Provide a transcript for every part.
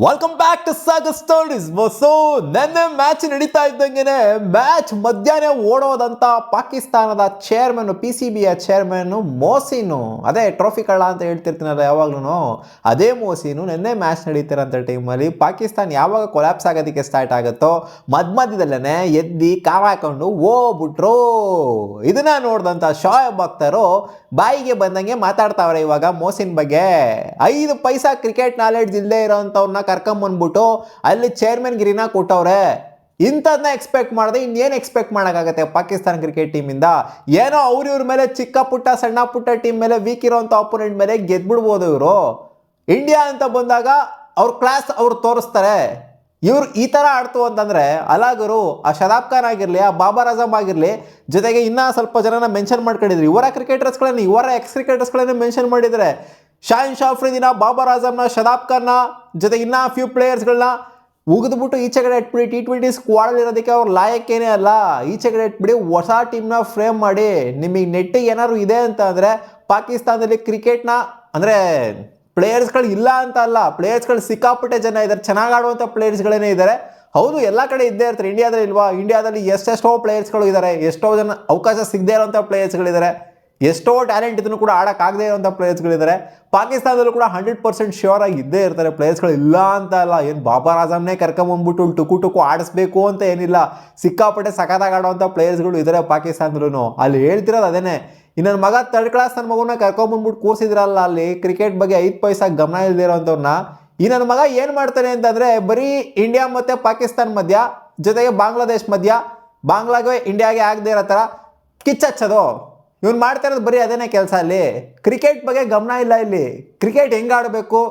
Welcome back to Sagar Stories. So ನೆನ್ನೆ match ನಡೀತಾ ಇದ್ದಂಗೆನೆ ಮ್ಯಾಚ್ ಮಧ್ಯಾಹ್ನ ಓಡೋದಂತ ಪಾಕಿಸ್ತಾನದ ಚೇರ್ಮನ್, PCBಯ ಚೇರ್ಮನ್ ಮೋಸಿನು, ಅದೇ ಟ್ರೋಫಿ ಕಳ್ಳ ಅಂತ ಹೇಳ್ತಿರ್ತೀನಲ್ಲ ಯಾವಾಗ್ಲೂ, ಅದೇ ಮೋಸಿನು ನೆನ್ನೆ ಮ್ಯಾಚ್ ನಡೀತಿರೋಂಥ ಟೈಮಲ್ಲಿ ಪಾಕಿಸ್ತಾನ ಯಾವಾಗ ಕೊಲ್ಯಾಪ್ಸ್ ಆಗೋದಕ್ಕೆ ಸ್ಟಾರ್ಟ್ ಆಗುತ್ತೋ ಮಧ್ಯದಲ್ಲೇ ಎದ್ದಿ ಕಾವಾಕೊಂಡು ಹೋಗ್ಬಿಟ್ರು. ಇದನ್ನ ನೋಡಿದಂಥ ಶೋಯಬ್ ಅಖ್ತರು ಬಾಯಿಗೆ ಬಂದಂಗೆ ಮಾತಾಡ್ತಾವ್ರೆ ಇವಾಗ ಮೋಸಿನ್ ಬಗ್ಗೆ. 5 ಪೈಸಾ ಕ್ರಿಕೆಟ್ ನಾಲೆಡ್ಜ್ ಇಲ್ಲದೆ ಇರೋಂಥವ್ರನ್ನ ಕರ್ಕೊಂಬಂದ್ಬಿಟ್ಟು ಅಲ್ಲಿ ಚೇರ್ಮನ್ ಗಿರಿನ ಕೊಟ್ಟವ್ರೆ. ಇಂಥದನ್ನ ಎಕ್ಸ್ಪೆಕ್ಟ್ ಮಾಡಿದೆ ಇನ್ನೇನು ಎಕ್ಸ್ಪೆಕ್ಟ್ ಮಾಡೋಕ್ಕಾಗತ್ತೆ ಪಾಕಿಸ್ತಾನ ಕ್ರಿಕೆಟ್ ಟೀಮಿಂದ? ಏನೋ ಇವ್ರ ಮೇಲೆ ಚಿಕ್ಕ ಪುಟ್ಟ ಸಣ್ಣ ಪುಟ್ಟ ಟೀಮ್ ಮೇಲೆ ವೀಕ್ ಇರೋಂಥ ಅಪೋನೆಂಟ್ ಮೇಲೆ ಗೆದ್ಬಿಡ್ಬೋದು ಇವರು. ಇಂಡಿಯಾ ಅಂತ ಬಂದಾಗ ಅವ್ರ ಕ್ಲಾಸ್ ಅವ್ರು ತೋರಿಸ್ತಾರೆ. ಇವ್ರು ಈ ಥರ ಆಡ್ತು ಅಂತಂದರೆ ಅಲಾಗರು ಆ ಶದಾಬ್ ಖಾನ್ ಆಗಿರಲಿ, ಆ ಬಾಬರ್ ಆಜಮ್ ಆಗಿರಲಿ, ಜೊತೆಗೆ ಇನ್ನೂ ಸ್ವಲ್ಪ ಜನನ ಮೆನ್ಷನ್ ಮಾಡ್ಕೊಂಡಿದ್ರು. ಇವರ ಕ್ರಿಕೆಟರ್ಸ್ಗಳನ್ನ, ಇವರ ಎಕ್ಸ್ ಕ್ರಿಕೆಟರ್ಸ್ಗಳನ್ನೇ ಮೆನ್ಷನ್ ಮಾಡಿದರೆ. ಶಾಹಿನ್ ಶಾಫ್ರಿದಿನ, ಬಾಬರ್ ಆಜಮ್ನ, ಶದಾಬ್ ಖಾನ್ನ, ಜೊತೆಗೆ ಇನ್ನೂ ಫ್ಯೂ ಪ್ಲೇಯರ್ಸ್ಗಳನ್ನ ಉಗಿದ್ಬಿಟ್ಟು ಈಚೆಗಡೆ ಇಟ್ಬಿಡಿ. T20 ಸ್ಕ್ವಾಡಲ್ಲಿ ಇರೋದಕ್ಕೆ ಅವ್ರು ಲಾಯಕ್ಕೇನೇ ಅಲ್ಲ, ಈಚೆಗಡೆ ಇಟ್ಬಿಡಿ. ಹೊಸ ಟೀಮ್ನ ಫ್ರೇಮ್ ಮಾಡಿ. ನಿಮಗೆ ನೆಟ್ಟಿಗೆ ಏನಾದ್ರು ಇದೆ ಅಂತ ಅಂದರೆ ಪಾಕಿಸ್ತಾನದಲ್ಲಿ ಕ್ರಿಕೆಟ್ನ ಅಂದರೆ ಪ್ಲೇಯರ್ಸ್ಗಳು ಇಲ್ಲ ಅಂತ ಅಲ್ಲ, ಪ್ಲೇಯರ್ಸ್ಗಳು ಸಿಕ್ಕಾಪಟ್ಟೆ ಜನ ಇದ್ದಾರೆ, ಚೆನ್ನಾಗಿ ಆಡುವಂಥ ಪ್ಲೇಯರ್ಸ್ಗಳೇನೇ ಇದ್ದಾರೆ. ಹೌದು, ಎಲ್ಲ ಕಡೆ ಇದ್ದೇ ಇರ್ತಾರೆ. ಇಂಡಿಯಾದಲ್ಲಿ ಇಲ್ವಾ? ಇಂಡಿಯಾದಲ್ಲಿ ಎಷ್ಟೆಷ್ಟೋ ಪ್ಲೇಯರ್ಸ್ಗಳು ಇದ್ದಾರೆ, ಎಷ್ಟೋ ಜನ ಅವಕಾಶ ಸಿಗದೇ ಇರೋಂಥ ಪ್ಲೇಯರ್ಸ್ಗಳಿದ್ದಾರೆ, ಎಷ್ಟೋ ಟ್ಯಾಲೆಂಟ್ ಇದನ್ನು ಕೂಡ ಆಡೋಕ್ಕಾಗದೇ ಇರೋಂಥ ಪ್ಲೇಯರ್ಸ್ಗಳಿದ್ದಾರೆ. ಪಾಕಿಸ್ತಾನದಲ್ಲೂ ಕೂಡ 100% ಶ್ಯೂರ್ ಆಗಿ ಇದ್ದೇ ಇರ್ತಾರೆ ಪ್ಲೇಯರ್ಸ್ಗಳು, ಇಲ್ಲ ಅಂತ ಅಲ್ಲ. ಏನು ಬಾಬರ್ ಆಜಮ್ನೇ ಕರ್ಕೊಂಬಂದ್ಬಿಟ್ಟು ಟುಕು ಆಡಿಸ್ಬೇಕು ಅಂತ ಏನಿಲ್ಲ, ಸಿಕ್ಕಾಪಟ್ಟೆ ಸಖತ್ತಾಗಿ ಆಡೋವಂಥ ಪ್ಲೇಯರ್ಸ್ಗಳು ಇದ್ದಾರೆ ಪಾಕಿಸ್ತಾನದಲ್ಲೂ. ಅಲ್ಲಿ ಹೇಳ್ತಿರೋದು ಅದೇನೆ. ಇನ್ನು ನನ್ನ ಮಗ 3rd ಕ್ಲಾಸ್ ನನ್ನ ಮಗನ ಕರ್ಕೊಂಬಂದ್ಬಿಟ್ಟು ಕೂರಿಸಿದ್ರಲ್ಲ ಅಲ್ಲಿ ಕ್ರಿಕೆಟ್ ಬಗ್ಗೆ 5 ಪೈಸಾ ಗಮನ ಇಲ್ಲದೆ ಇರೋಂಥವ್ರನ್ನ. ಈ ನನ್ನ ಮಗ ಏನು ಮಾಡ್ತಾನೆ ಅಂತಂದರೆ ಬರೀ ಇಂಡಿಯಾ ಮತ್ತು ಪಾಕಿಸ್ತಾನ ಮಧ್ಯ, ಜೊತೆಗೆ ಬಾಂಗ್ಲಾದೇಶ್ ಮಧ್ಯ, ಬಾಂಗ್ಲಾಗೆ ಇಂಡಿಯಾಗೆ ಆಗದೆ ಇರೋ ಥರ ಕಿಚ್ಚಚ್ಚೋದು. ಇವ್ನು ಮಾಡ್ತಾ ಇರೋದು ಬರೀ ಅದೇನೇ ಕೆಲಸ. ಅಲ್ಲಿ ಕ್ರಿಕೆಟ್ ಬಗ್ಗೆ ಗಮನ ಇಲ್ಲ. ಇಲ್ಲಿ ಕ್ರಿಕೆಟ್ ಹೆಂಗೆ ಆಡಬೇಕು,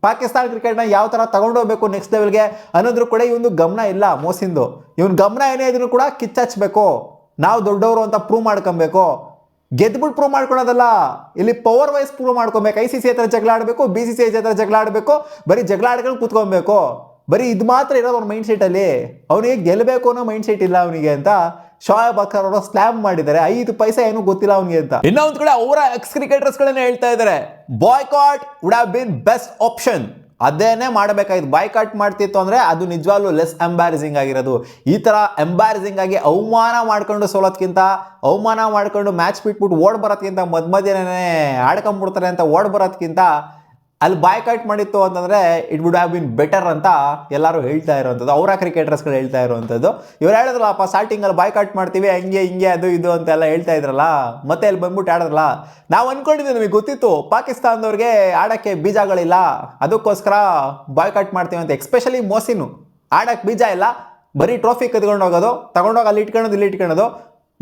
ಪಾಕಿಸ್ತಾನ ಕ್ರಿಕೆಟ್ನ ಯಾವ ಥರ ತೊಗೊಂಡೋಗ್ಬೇಕು ನೆಕ್ಸ್ಟ್ ಲೆವೆಲ್ಗೆ ಅನ್ನೋದ್ರ ಕೂಡ ಇವನು ಗಮನ ಇಲ್ಲ ಮೋಸಿಂದು. ಇವನು ಗಮನ ಏನೇ ಇದ್ರೂ ಕೂಡ ಕಿಚ್ಚಚ್ಚಬೇಕು, ನಾವು ದೊಡ್ಡವರು ಅಂತ ಪ್ರೂವ್ ಮಾಡ್ಕೊಬೇಕು. ಗೆದ್ಬಿಟ್ಟು ಪ್ರೂವ್ ಮಾಡ್ಕೊಳೋದಲ್ಲ, ಇಲ್ಲಿ ಪವರ್ ವೈಸ್ ಪ್ರೂವ್ ಮಾಡ್ಕೊಬೇಕು. ICC ಹತ್ರ ಜಗಳ ಆಡಬೇಕು, BCCI ಹತ್ರ ಜಗಳ ಆಡಬೇಕು, ಬರೀ ಜಗಳ ಆಡ್ಕೊಂಡು ಕೂತ್ಕೊಬೇಕು. ಬರೀ ಇದು ಮಾತ್ರ ಇರೋದು ಅವ್ನ ಮೈಂಡ್ ಸೆಟ್ಟಲ್ಲಿ. ಅವನಿಗೆ ಗೆಲ್ಲಬೇಕು ಅನ್ನೋ ಮೈಂಡ್ ಸೆಟ್ ಇಲ್ಲ ಅವನಿಗೆ ಅಂತ ಶೋಯಬ್ ಅಖ್ತರ್ ಅವರು ಸ್ಲ್ಯಾಮ್ ಮಾಡಿದ್ದಾರೆ. 5 ಪೈಸಾ ಏನೂ ಗೊತ್ತಿಲ್ಲ ಅವನಿಗೆ ಅಂತ. ಇನ್ನೊಂದು ಕಡೆ ಅವರ ಎಕ್ಸ್ ಕ್ರಿಕೆಟರ್ಸ್ಗಳನ್ನೇ ಹೇಳ್ತಾ ಇದ್ದಾರೆ, boycott would have been best option. ಅದೇನೇ ಮಾಡಬೇಕಾಯ್ತು. ಬಾಯ್ಕಾಟ್ ಮಾಡ್ತಿತ್ತು ಅಂದರೆ ಅದು ನಿಜವಾಗ್ಲೂ ಲೆಸ್ ಎಂಬ್ಯಾರಸಿಂಗ್ ಆಗಿರೋದು. ಈ ಥರ ಎಂಬ್ಯಾರಸಿಂಗ್ ಆಗಿ ಅವಮಾನ ಮಾಡ್ಕೊಂಡು ಸೋಲೋದ್ಕಿಂತ, ಅವಮಾನ ಮಾಡ್ಕೊಂಡು ಮ್ಯಾಚ್ ಬಿಟ್ಬಿಟ್ಟು ಓಡ್ ಬರೋದ್ಕಿಂತ, ಮಧ್ಯನೇ ಆಡ್ಕೊಂಡ್ಬಿಡ್ತಾರೆ ಅಂತ ಓಡ್ ಬರೋದ್ಕಿಂತ ಅಲ್ಲಿ ಬಾಯ್ಕಾಟ್ ಮಾಡಿತ್ತು ಅಂತಂದರೆ it would have been better ಅಂತ ಎಲ್ಲರೂ ಹೇಳ್ತಾ ಇರೋವಂಥದ್ದು, ಅವರ ಕ್ರಿಕೆಟರ್ಸ್ಗಳು ಹೇಳ್ತಾ ಇರೋವಂಥದ್ದು. ಇವ್ರು ಹೇಳಿದ್ರಲ್ಲಪ್ಪ ಸ್ಟಾರ್ಟಿಂಗಲ್ಲಿ ಬಾಯ್ಕಾಟ್ ಮಾಡ್ತೀವಿ, ಹಂಗೆ ಹಿಂಗೆ ಅದು ಇದು ಅಂತೆಲ್ಲ ಹೇಳ್ತಾ ಇದ್ರಲ್ಲ, ಮತ್ತೆ ಅಲ್ಲಿ ಬಂದ್ಬಿಟ್ಟು ಆಡಿದ್ರಲ್ಲ. ನಾವು ಅಂದ್ಕೊಂಡಿದ್ದೀವಿ, ನಮಗೆ ಗೊತ್ತಿತ್ತು ಪಾಕಿಸ್ತಾನದವ್ರಿಗೆ ಆಡೋಕ್ಕೆ ಬೀಜಗಳಿಲ್ಲ, ಅದಕ್ಕೋಸ್ಕರ ಬಾಯ್ಕಾಟ್ ಮಾಡ್ತೀವಿ ಅಂತ. ಎಸ್ಪೆಷಲಿ ಮೋಸಿನು ಆಡೋಕ್ಕೆ ಬೀಜ ಇಲ್ಲ, ಬರೀ ಟ್ರೋಫಿ ಕದ್ಕೊಂಡು ಹೋಗೋದು, ತಗೊಂಡೋಗಿ ಅಲ್ಲಿ ಇಟ್ಕೊಳ್ಳೋದು, ಇಲ್ಲಿ ಇಟ್ಕೊಳ್ಳೋದು,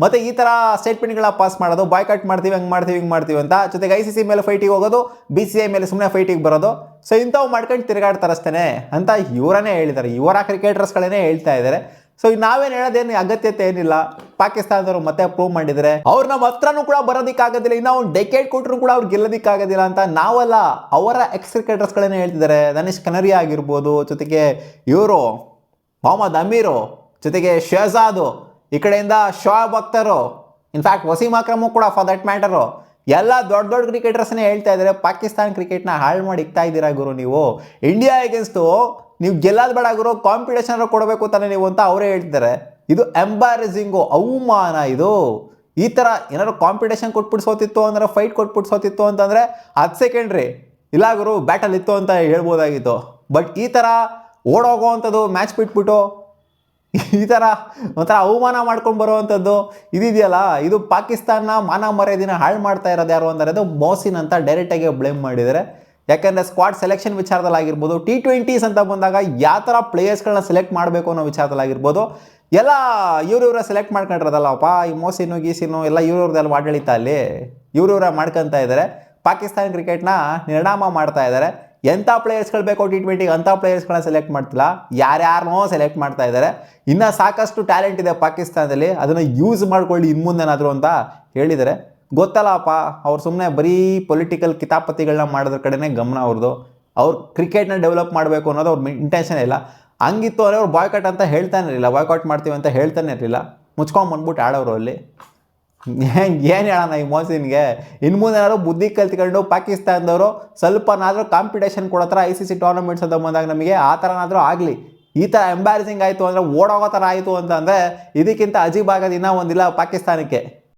ಮತ್ತು ಈ ಥರ ಸ್ಟೇಟ್ಮೆಂಟ್ಗಳ ಪಾಸ್ ಮಾಡೋದು, ಬಾಯ್ಕಾಟ್ ಮಾಡ್ತೀವಿ, ಹಂಗೆ ಮಾಡ್ತೀವಿ, ಹಿಂಗೆ ಮಾಡ್ತೀವಿ ಅಂತ. ಜೊತೆಗೆ ICC ಮೇಲೆ ಫೈಟಿಗೆ ಹೋಗೋದು, BCCI ಮೇಲೆ ಸುಮ್ಮನೆ ಫೈಟಿಗೆ ಬರೋದು. ಸೊ ಇಂಥವು ಮಾಡ್ಕೊಂಡು ತಿರುಗಾಡ್ತಾರೆ ಅಷ್ಟೇ ಅಂತ ಇವರನ್ನೇ ಹೇಳಿದ್ದಾರೆ, ಇವರ ಕ್ರಿಕೆಟರ್ಸ್ಗಳನ್ನೇ ಹೇಳ್ತಾ ಇದ್ದಾರೆ. ಸೊ ನಾವೇನು ಹೇಳೋದೇನು ಅಗತ್ಯತೆ ಏನಿಲ್ಲ. ಪಾಕಿಸ್ತಾನದವರು ಮತ್ತೆ ಪ್ರೂವ್ ಮಾಡಿದರೆ ಅವ್ರು ನಮ್ಮ ಹತ್ರನೂ ಕೂಡ ಬರೋದಕ್ಕಾಗೋದಿಲ್ಲ, ಇನ್ನೂ ಒಂದು ಡೆಕೇಡ್ ಕೊಟ್ಟರು ಕೂಡ ಅವ್ರು ಗೆಲ್ಲೋದಕ್ಕಾಗೋದಿಲ್ಲ ಅಂತ ನಾವಲ್ಲ, ಅವರ ಎಕ್ಸ್ ಕ್ರಿಕೆಟರ್ಸ್ಗಳನ್ನೇ ಹೇಳ್ತಿದ್ದಾರೆ. ದನಿಷ್ ಕನರಿಯಾ ಆಗಿರ್ಬೋದು, ಜೊತೆಗೆ ಇವರು ಮೊಹಮ್ಮದ್ ಅಮೀರು, ಜೊತೆಗೆ ಶಹಜಾದು, ಈ ಕಡೆಯಿಂದ ಶೋಯಬ್ ಅಖ್ತರು, ಇನ್ಫ್ಯಾಕ್ಟ್ ವಸೀಂ ಅಕ್ರಮು ಕೂಡ ಫಾರ್ ದಟ್ ಮ್ಯಾಟರು, ಎಲ್ಲ ದೊಡ್ಡ ದೊಡ್ಡ ಕ್ರಿಕೆಟರ್ಸ್ನೇ ಹೇಳ್ತಾ ಇದ್ದಾರೆ ಪಾಕಿಸ್ತಾನ ಕ್ರಿಕೆಟ್ನ ಹಾಳು ಮಾಡಿ ಇಕ್ತಾ ಇದ್ದೀರಾ ಗುರು ನೀವು. ಇಂಡಿಯಾ ಎಗೇನ್ಸ್ಟು ನೀವು ಗೆಲ್ಲೋದು ಬೇಡ ಗುರು, ಕಾಂಪಿಟೇಷನ್ ಕೊಡಬೇಕು ತಾನೆ ನೀವು ಅಂತ ಅವರೇ ಹೇಳ್ತಾರೆ. ಇದು ಎಂಬಾರಸಿಂಗು, ಅವಮಾನ ಇದು. ಈ ಥರ ಏನಾದ್ರು ಕಾಂಪಿಟೇಷನ್ ಕೊಟ್ಬಿಟ್ಟು ಸೋತಿತ್ತು ಅಂದರೆ, ಫೈಟ್ ಕೊಟ್ಬಿಟ್ಟು ಸೋತಿತ್ತು ಅಂತಂದರೆ ಅದು ಸೆಕೆಂಡ್ರಿ, ಇಲ್ಲ ಗುರು ಬ್ಯಾಟಲ್ ಇತ್ತು ಅಂತ ಹೇಳ್ಬೋದಾಗಿತ್ತು. ಬಟ್ ಈ ಥರ ಓಡೋಗೋವಂಥದ್ದು, ಮ್ಯಾಚ್ ಬಿಟ್ಬಿಟ್ಟು ಈ ಥರ ಒಂಥರ ಅವಮಾನ ಮಾಡ್ಕೊಂಡು ಬರುವಂಥದ್ದು ಇದೆಯಲ್ಲ, ಇದು ಪಾಕಿಸ್ತಾನ ಮಾನ ಮರ್ಯಾದೆನ ಹಾಳು ಮಾಡ್ತಾ ಇರೋದು ಯಾರು ಅಂದರೆ ಅದು ಮೋಸಿನ್ ಅಂತ ಡೈರೆಕ್ಟಾಗಿ ಬ್ಲೇಮ್ ಮಾಡಿದ್ದಾರೆ. ಯಾಕೆಂದರೆ ಸ್ಕ್ವಾಡ್ ಸೆಲೆಕ್ಷನ್ ವಿಚಾರದಲ್ಲಾಗಿರ್ಬೋದು, T20s ಅಂತ ಬಂದಾಗ ಯಾವ ಥರ ಪ್ಲೇಯರ್ಸ್ಗಳನ್ನ ಸೆಲೆಕ್ಟ್ ಮಾಡಬೇಕು ಅನ್ನೋ ವಿಚಾರದಲ್ಲಾಗಿರ್ಬೋದು, ಎಲ್ಲ ಇವ್ರ ಸೆಲೆಕ್ಟ್ ಮಾಡ್ಕೊಂಡಿರೋದಲ್ಲಪ್ಪ ಈ ಮೋಸಿನು ಗೀಸಿನು ಎಲ್ಲ ಇವ್ರವ್ರದ್ದೆಲ್ಲ ಆಡಳಿತ ಅಲ್ಲಿ ಇವ್ರ ಮಾಡ್ಕೊತಾ ಇದ್ದಾರೆ. ಪಾಕಿಸ್ತಾನ ಕ್ರಿಕೆಟ್ನ ನಿರ್ನಾಮ ಮಾಡ್ತಾ ಇದ್ದಾರೆ. ಎಂಥ ಪ್ಲೇಯರ್ಸ್ಗಳು ಬೇಕೋ T20ಗೆ ಅಂಥ ಪ್ಲೇಯರ್ಸ್ಗಳನ್ನ ಸೆಲೆಕ್ಟ್ ಮಾಡ್ತಿಲ್ಲ, ಯಾರ್ಯಾರನ್ನೋ ಸೆಲೆಕ್ಟ್ ಮಾಡ್ತಾ ಇದ್ದಾರೆ. ಇನ್ನೂ ಸಾಕಷ್ಟು ಟ್ಯಾಲೆಂಟ್ ಇದೆ ಪಾಕಿಸ್ತಾನದಲ್ಲಿ, ಅದನ್ನು ಯೂಸ್ ಮಾಡ್ಕೊಳ್ಳಿ ಇನ್ಮುಂದೇನಾದರೂ ಅಂತ ಹೇಳಿದ್ದಾರೆ. ಗೊತ್ತಲ್ಲಪ್ಪ, ಅವ್ರು ಸುಮ್ಮನೆ ಬರೀ ಪೊಲಿಟಿಕಲ್ ಕಿತಾಪತಿಗಳನ್ನ ಮಾಡೋದ್ರ ಕಡೆನೇ ಗಮನ ಅವ್ರದ್ದು. ಅವ್ರು ಕ್ರಿಕೆಟ್ನ ಡೆವಲಪ್ ಮಾಡಬೇಕು ಅನ್ನೋದು ಅವ್ರ ಇಂಟೆನ್ಷನ್ ಇಲ್ಲ. ಹಂಗಿತ್ತು ಅಂದರೆ ಅವ್ರು ಬಾಯ್ಕಾಟ್ ಅಂತ ಹೇಳ್ತಾನೆ ಇರಲಿಲ್ಲ, ಬಾಯ್ಕಾಟ್ ಮಾಡ್ತೀವಿ ಅಂತ ಹೇಳ್ತಾನೆ ಇರಲಿಲ್ಲ, ಮುಚ್ಕೊಂಬಂದ್ಬಿಟ್ಟು ಆಡೋರು ಅಲ್ಲಿ. ಏನು ಹೇಳೋಣ ಈ ಮೋಸಿನ್ಗೆ. ಇನ್ನು ಮುಂದೆ ಏನಾದ್ರು ಬುದ್ಧಿ ಕಲ್ತ್ಕೊಂಡು ಪಾಕಿಸ್ತಾನದವರು ಸ್ವಲ್ಪನಾದರೂ ಕಾಂಪಿಟೇಷನ್ ಕೊಡೋ ಥರ ICC ಟೂರ್ನಮೆಂಟ್ಸ್ ಅಂತ ಬಂದಾಗ ನಮಗೆ ಆ ಥರನಾದರೂ ಆಗಲಿ. ಈ ಥರ ಎಂಬ್ಯಾರಸಿಂಗ್ ಆಯಿತು ಅಂದರೆ ಓಡೋಗೋ ಥರ ಆಯಿತು ಅಂತಂದರೆ ಇದಕ್ಕಿಂತ ಅಜೀಬ್ ಆಗೋದು ಇನ್ನೂ ಒಂದಿಲ್ಲ ಪಾಕಿಸ್ತಾನಕ್ಕೆ.